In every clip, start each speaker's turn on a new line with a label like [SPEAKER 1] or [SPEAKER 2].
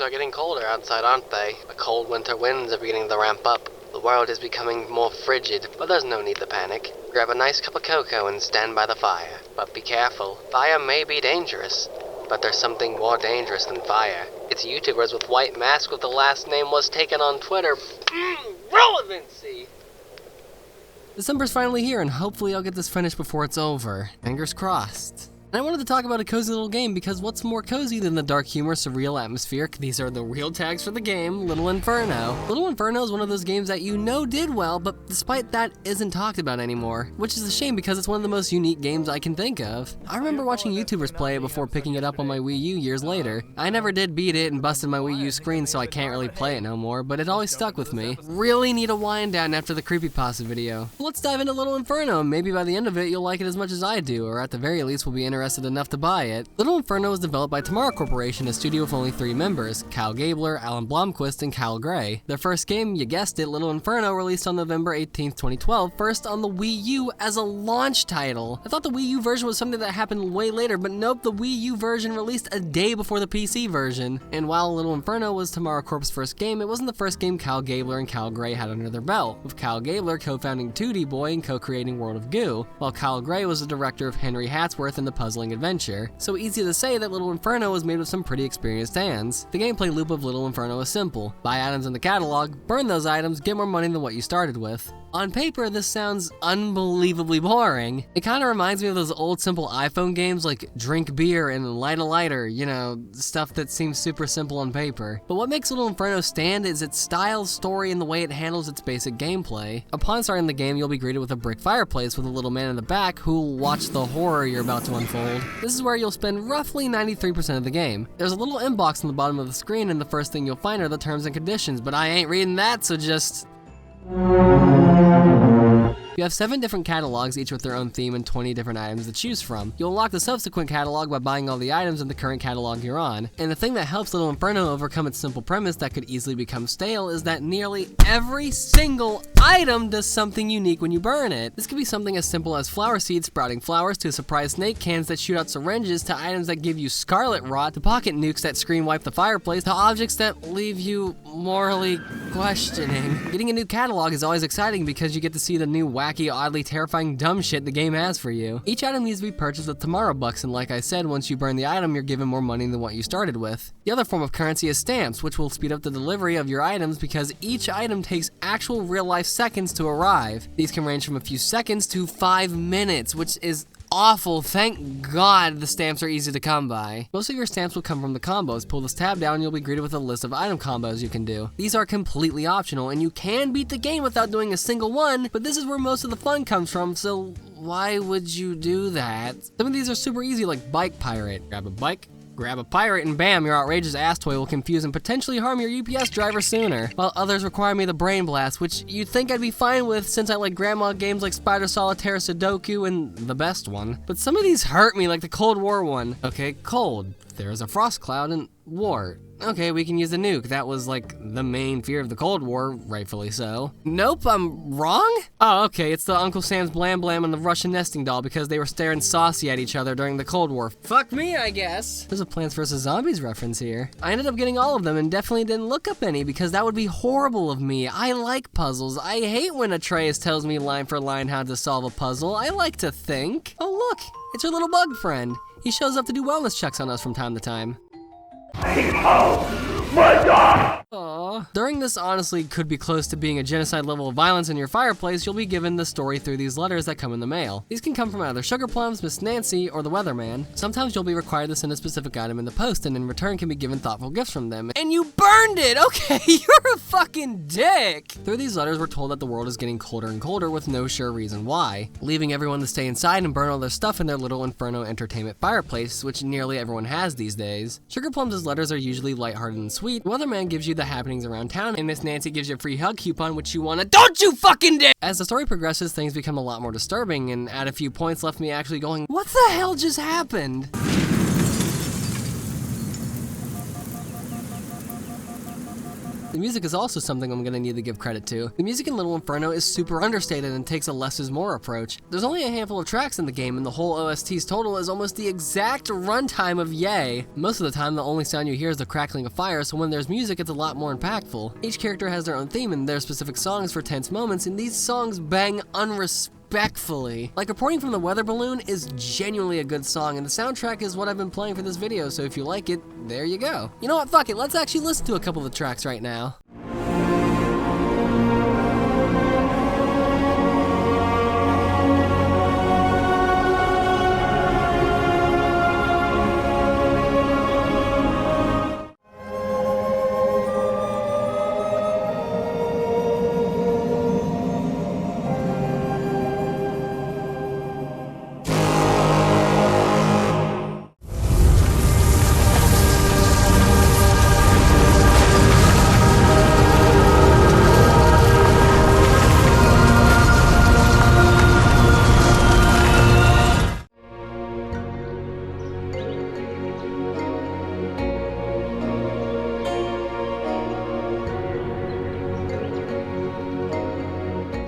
[SPEAKER 1] are getting colder outside, aren't they? The cold winter winds are beginning to ramp up. The world is becoming more frigid, but there's no need to panic. Grab a nice cup of cocoa and stand by the fire. But be careful. Fire may be dangerous, but there's something more dangerous than fire. It's YouTubers with white masks with the last name was taken on Twitter. Relevancy!
[SPEAKER 2] December's finally here, and hopefully I'll get this finished before it's over. Fingers crossed. And I wanted to talk about a cozy little game because what's more cozy than the dark humor, surreal atmosphere? These are the real tags for the game, Little Inferno. Little Inferno is one of those games that you know did well, but despite that isn't talked about anymore, which is a shame because it's one of the most unique games I can think of. I remember watching YouTubers play it before picking it up on my Wii U years later. I never did beat it and busted my Wii U screen, so I can't really play it no more, but it always stuck with me. Really need a wind down after the creepypasta video. Let's dive into Little Inferno, and maybe by the end of it you'll like it as much as I do, or at the very least we'll be interested enough to buy it. Little Inferno was developed by Tomorrow Corporation, a studio with only 3 members, Kyle Gabler, Alan Blomquist, and Kyle Gray. Their first game, you guessed it, Little Inferno, released on November 18th, 2012, first on the Wii U as a launch title. I thought the Wii U version was something that happened way later, but nope, the Wii U version released a day before the PC version. And while Little Inferno was Tomorrow Corp's first game, it wasn't the first game Kyle Gabler and Kyle Gray had under their belt, with Kyle Gabler co-founding 2D Boy and co-creating World of Goo, while Kyle Gray was the director of Henry Hatsworth and the Puzzling Adventure. So easy to say that Little Inferno was made with some pretty experienced hands. The gameplay loop of Little Inferno is simple. Buy items in the catalog, burn those items, get more money than what you started with. On paper, this sounds unbelievably boring. It kind of reminds me of those old simple iPhone games like Drink Beer and Light a Lighter, you know, stuff that seems super simple on paper. But what makes Little Inferno stand is its style, story, and the way it handles its basic gameplay. Upon starting the game, you'll be greeted with a brick fireplace with a little man in the back who'll watch the horror you're about to unfold. This is where you'll spend roughly 93% of the game. There's a little inbox on the bottom of the screen, and the first thing you'll find are the terms and conditions, but I ain't reading that, so just... You have 7 different catalogs, each with their own theme and 20 different items to choose from. You'll unlock the subsequent catalog by buying all the items in the current catalog you're on. And the thing that helps Little Inferno overcome its simple premise that could easily become stale is that nearly every single item does something unique when you burn it. This could be something as simple as flower seeds sprouting flowers, to surprise snake cans that shoot out syringes, to items that give you scarlet rot, to pocket nukes that screen wipe the fireplace, to objects that leave you morally questioning. Getting a new catalog is always exciting because you get to see the new wacky, oddly terrifying dumb shit the game has for you. Each item needs to be purchased with Tomorrow Bucks, and like I said, once you burn the item, you're given more money than what you started with. The other form of currency is stamps, which will speed up the delivery of your items because each item takes actual real-life seconds to arrive. These can range from a few seconds to 5 minutes, which is awful. Thank God the stamps are easy to come by. Most of your stamps will come from the combos. Pull this tab down and you'll be greeted with a list of item combos you can do. These are completely optional and you can beat the game without doing a single one, but this is where most of the fun comes from, so why would you do that? Some of these are super easy, like Bike Pirate. Grab a bike, grab a pirate, and bam, your outrageous ass toy will confuse and potentially harm your UPS driver sooner. While others require me the Brain Blast, which you'd think I'd be fine with since I like grandma games like Spider Solitaire, Sudoku, and the best one. But some of these hurt me, like the Cold War one. Okay, cold. There's a frost cloud, and war. Okay, we can use the nuke. That was like the main fear of the Cold War, rightfully so. Nope, I'm wrong? Oh, okay, it's the Uncle Sam's Blam Blam and the Russian nesting doll because they were staring saucy at each other during the Cold War. Fuck me, I guess. There's a Plants vs. Zombies reference here. I ended up getting all of them and definitely didn't look up any because that would be horrible of me. I like puzzles. I hate when Atreus tells me line for line how to solve a puzzle. I like to think. Oh look, it's your little bug friend. He shows up to do wellness checks on us from time to time. My God! Aww. During this honestly could be close to being a genocide level of violence in your fireplace, you'll be given the story through these letters that come in the mail. These can come from either Sugar Plums, Miss Nancy, or the Weatherman. Sometimes you'll be required to send a specific item in the post and in return can be given thoughtful gifts from them. And you burned it! Okay, you're a fucking dick! Through these letters, we're told that the world is getting colder and colder with no sure reason why, leaving everyone to stay inside and burn all their stuff in their little Inferno entertainment fireplace, which nearly everyone has these days. Sugar Plums' letters are usually lighthearted and sweet. Weatherman gives you the happenings around town, and Miss Nancy gives you a free hug coupon, which you wanna— Don't you fucking dare! As the story progresses, things become a lot more disturbing, and at a few points left me actually going, what the hell just happened? The music is also something I'm gonna need to give credit to. The music in Little Inferno is super understated and takes a less is more approach. There's only a handful of tracks in the game, and the whole OST's total is almost the exact runtime of Yay. Most of the time, the only sound you hear is the crackling of fire, so when there's music, it's a lot more impactful. Each character has their own theme and their specific songs for tense moments, and these songs bang unrespectfully. Like Reporting from the Weather Balloon is genuinely a good song, and the soundtrack is what I've been playing for this video, so if you like it, there you go. You know what, fuck it, let's actually listen to a couple of the tracks right now.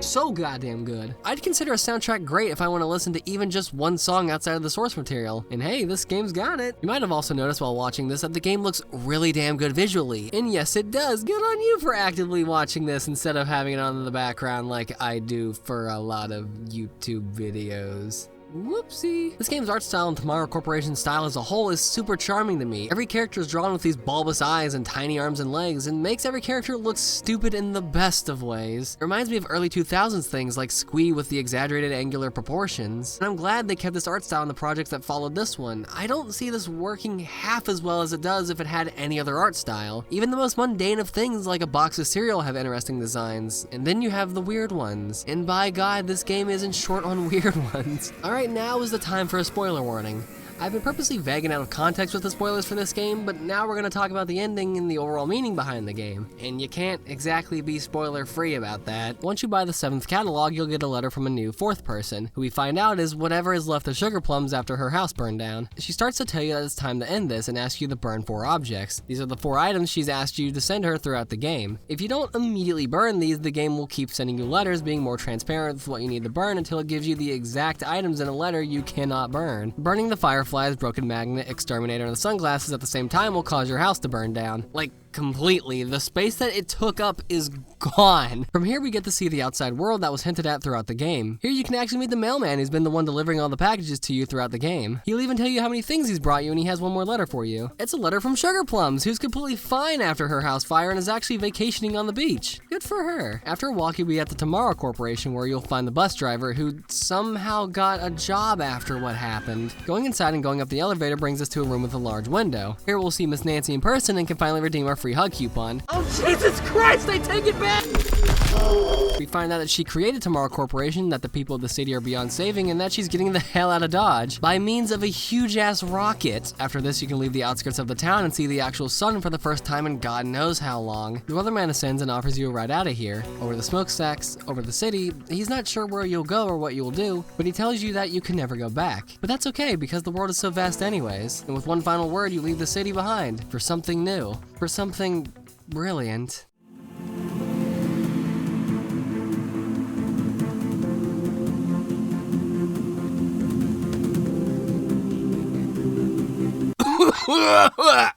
[SPEAKER 2] So goddamn good. I'd consider a soundtrack great if I want to listen to even just one song outside of the source material. And hey, this game's got it. You might have also noticed while watching this that the game looks really damn good visually. And yes, it does. Good on you for actively watching this instead of having it on in the background like I do for a lot of YouTube videos. Whoopsie. This game's art style and Tomorrow Corporation's style as a whole is super charming to me. Every character is drawn with these bulbous eyes and tiny arms and legs, and makes every character look stupid in the best of ways. It reminds me of early 2000s things like Squee with the exaggerated angular proportions. And I'm glad they kept this art style in the projects that followed this one. I don't see this working half as well as it does if it had any other art style. Even the most mundane of things like a box of cereal have interesting designs. And then you have the weird ones. And by God, this game isn't short on weird ones. Alright, now is the time for a spoiler warning. I've been purposely vague and out of context with the spoilers for this game, but now we're going to talk about the ending and the overall meaning behind the game. And you can't exactly be spoiler-free about that. Once you buy the 7th catalog, you'll get a letter from a new 4th person, who we find out is whatever is left of Sugar Plums after her house burned down. She starts to tell you that it's time to end this and asks you to burn 4 objects. These are the 4 items she's asked you to send her throughout the game. If you don't immediately burn these, the game will keep sending you letters being more transparent with what you need to burn until it gives you the exact items in a letter you cannot burn. Burning the Fireflies, Broken Magnet, Exterminator, and the sunglasses at the same time will cause your house to burn down. Like, completely. The space that it took up is gone. From here we get to see the outside world that was hinted at throughout the game. Here you can actually meet the mailman who's been the one delivering all the packages to you throughout the game. He'll even tell you how many things he's brought you, and he has one more letter for you. It's a letter from Sugar Plums, who's completely fine after her house fire and is actually vacationing on the beach. Good for her. After a walk you'll be at the Tomorrow Corporation where you'll find the bus driver who somehow got a job after what happened. Going inside and going up the elevator brings us to a room with a large window. Here we'll see Miss Nancy in person and can finally redeem our free hug coupon. Oh Jesus Christ, I take it back! We find out that she created Tomorrow Corporation, that the people of the city are beyond saving, and that she's getting the hell out of Dodge by means of a huge-ass rocket. After this, you can leave the outskirts of the town and see the actual sun for the first time in God knows how long. The weatherman ascends and offers you a ride out of here. Over the smokestacks, over the city, he's not sure where you'll go or what you'll do, but he tells you that you can never go back. But that's okay, because the world is so vast anyways. And with one final word, you leave the city behind for something new, for something brilliant.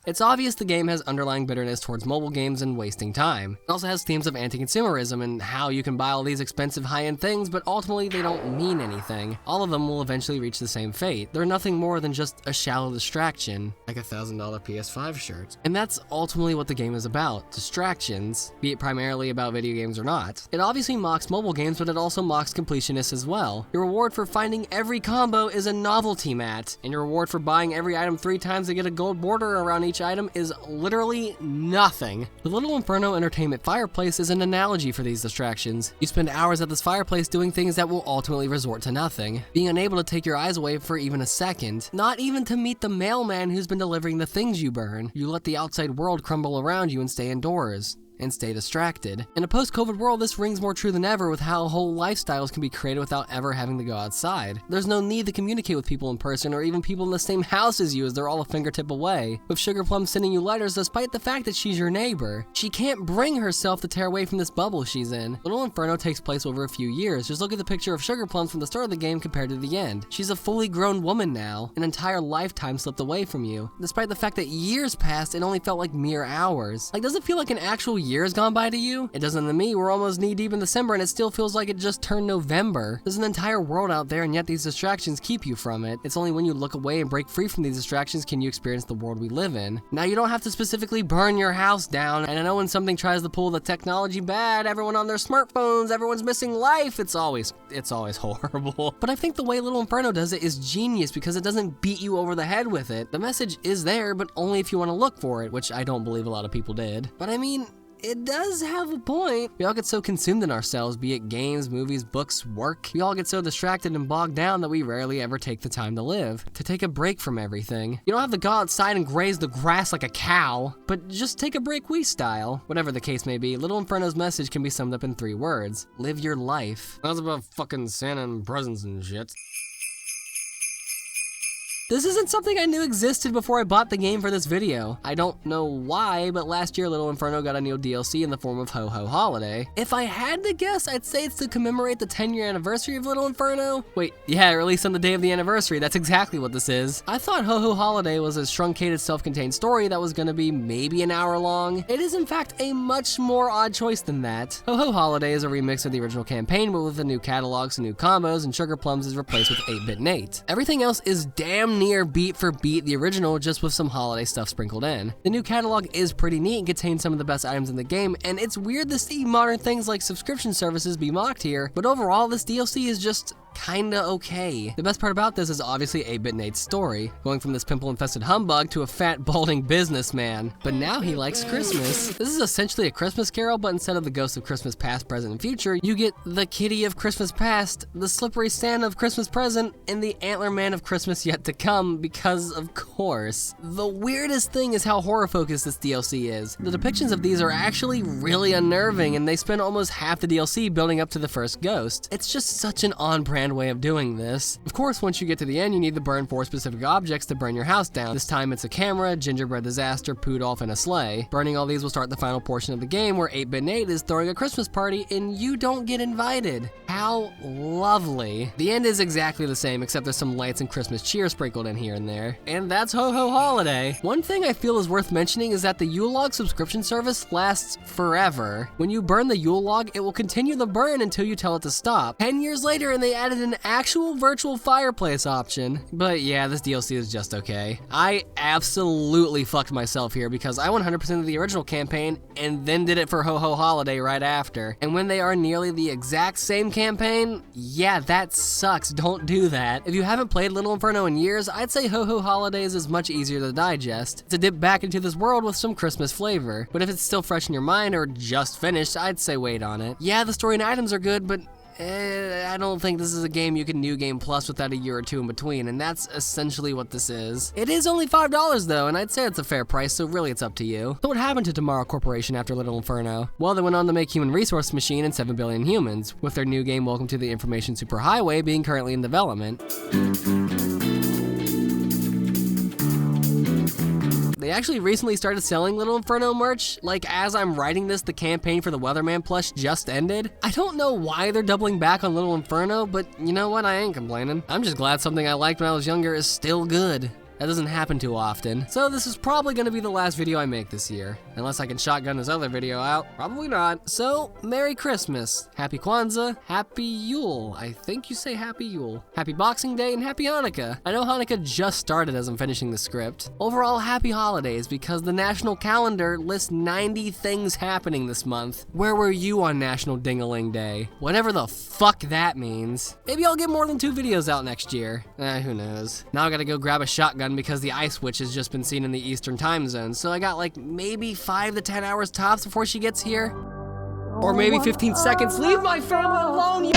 [SPEAKER 2] It's obvious the game has underlying bitterness towards mobile games and wasting time. It also has themes of anti-consumerism and how you can buy all these expensive high-end things, but ultimately they don't mean anything. All of them will eventually reach the same fate. They're nothing more than just a shallow distraction, like a $1,000 PS5 shirt. And that's ultimately what the game is about, distractions, be it primarily about video games or not. It obviously mocks mobile games, but it also mocks completionists as well. Your reward for finding every combo is a novelty mat, and your reward for buying every item 3 times to get a gold border around each item is literally nothing. The Little Inferno Entertainment fireplace is an analogy for these distractions. You spend hours at this fireplace doing things that will ultimately resort to nothing. Being unable to take your eyes away for even a second. Not even to meet the mailman who's been delivering the things you burn. You let the outside world crumble around you and stay indoors. and stay distracted. In a post-COVID world, this rings more true than ever with how whole lifestyles can be created without ever having to go outside. There's no need to communicate with people in person or even people in the same house as you as they're all a fingertip away. With Sugar Plum sending you letters despite the fact that she's your neighbor. She can't bring herself to tear away from this bubble she's in. Little Inferno takes place over a few years. Just look at the picture of Sugar Plums from the start of the game compared to the end. She's a fully grown woman now. An entire lifetime slipped away from you. Despite the fact that years passed, it only felt like mere hours. Like, does it feel like an actual year has gone by to you? It doesn't to me. We're almost knee-deep in December and it still feels like it just turned November. There's an entire world out there and yet these distractions keep you from it. It's only when you look away and break free from these distractions can you experience the world we live in. Now, you don't have to specifically burn your house down, and I know when something tries to pull the technology bad, everyone on their smartphones, everyone's missing life, it's always horrible. But I think the way Little Inferno does it is genius because it doesn't beat you over the head with it. The message is there, but only if you want to look for it, which I don't believe a lot of people did. But I mean, it does have a point. We all get so consumed in ourselves, be it games, movies, books, work. We all get so distracted and bogged down that we rarely ever take the time to live, to take a break from everything. You don't have to go outside and graze the grass like a cow, but just take a break Wii style. Whatever the case may be, Little Inferno's message can be summed up in 3 words. Live your life. That's about fucking Santa and presents and shit. This isn't something I knew existed before I bought the game for this video. I don't know why, but last year Little Inferno got a new DLC in the form of Ho Ho Holiday. If I had to guess, I'd say it's to commemorate the 10-year anniversary of Little Inferno. Wait, yeah, released on the day of the anniversary. That's exactly what this is. I thought Ho Ho Holiday was a truncated self-contained story that was gonna be maybe an hour long. It is in fact a much more odd choice than that. Ho Ho Holiday is a remix of the original campaign, but with a new catalog, some new combos, and Sugar Plums is replaced with 8-Bit Nate. Everything else is damn near beat for beat the original, just with some holiday stuff sprinkled in. The new catalog is pretty neat and contains some of the best items in the game, and it's weird to see modern things like subscription services be mocked here, but overall this DLC is just kinda okay. The best part about this is obviously 8-Bit Nate's story, going from this pimple-infested humbug to a fat, balding businessman. But now he likes Christmas. This is essentially a Christmas Carol, but instead of the ghost of Christmas past, present, and future, you get the kitty of Christmas past, the slippery Santa of Christmas present, and the antler man of Christmas yet to come, because of course. The weirdest thing is how horror-focused this DLC is. The depictions of these are actually really unnerving, and they spend almost half the DLC building up to the first ghost. It's just such an on-brand way of doing this. Of course, once you get to the end, you need to burn 4 specific objects to burn your house down. This time it's a camera, gingerbread disaster, Poodolf, and a sleigh. Burning all these will start the final portion of the game where 8-Bit Nate is throwing a Christmas party and you don't get invited. How lovely. The end is exactly the same, except there's some lights and Christmas cheer sprinkled in here and there. And that's Ho Ho Holiday. One thing I feel is worth mentioning is that the Yule log subscription service lasts forever. When you burn the Yule log, it will continue the burn until you tell it to stop. 10 years later, and they added an actual virtual fireplace option. But yeah, this DLC is just okay. I absolutely fucked myself here because I 100% of the original campaign and then did it for Ho Ho Holiday right after. And when they are nearly the exact same campaign, yeah, that sucks. Don't do that. If you haven't played Little Inferno in years, I'd say Ho Ho Holidays is much easier to digest. To dip back into this world with some Christmas flavor. But if it's still fresh in your mind or just finished, I'd say wait on it. Yeah, the story and items are good, but I don't think this is a game you can New Game Plus without a year or two in between, and that's essentially what this is. It is only $5 though, and I'd say it's a fair price, so really it's up to you. So what happened to Tomorrow Corporation after Little Inferno? Well, they went on to make Human Resource Machine and 7 Billion Humans, with their new game Welcome to the Information Superhighway being currently in development. They actually recently started selling Little Inferno merch. Like, as I'm writing this, the campaign for the Weatherman plush just ended. I don't know why they're doubling back on Little Inferno, but you know what? I ain't complaining. I'm just glad something I liked when I was younger is still good. That doesn't happen too often. So this is probably gonna be the last video I make this year. Unless I can shotgun this other video out. Probably not. So, Merry Christmas. Happy Kwanzaa. Happy Yule. I think you say Happy Yule. Happy Boxing Day and Happy Hanukkah. I know Hanukkah just started as I'm finishing the script. Overall, happy holidays because the national calendar lists 90 things happening this month. Where were you on National Ding-a-Ling Day? Whatever the fuck that means. Maybe I'll get more than 2 videos out next year. Who knows. Now I gotta go grab a shotgun because the Ice Witch has just been seen in the Eastern time zone, so I got like maybe 5 to 10 hours tops before she gets here. Or maybe 15 seconds. Leave my family alone, you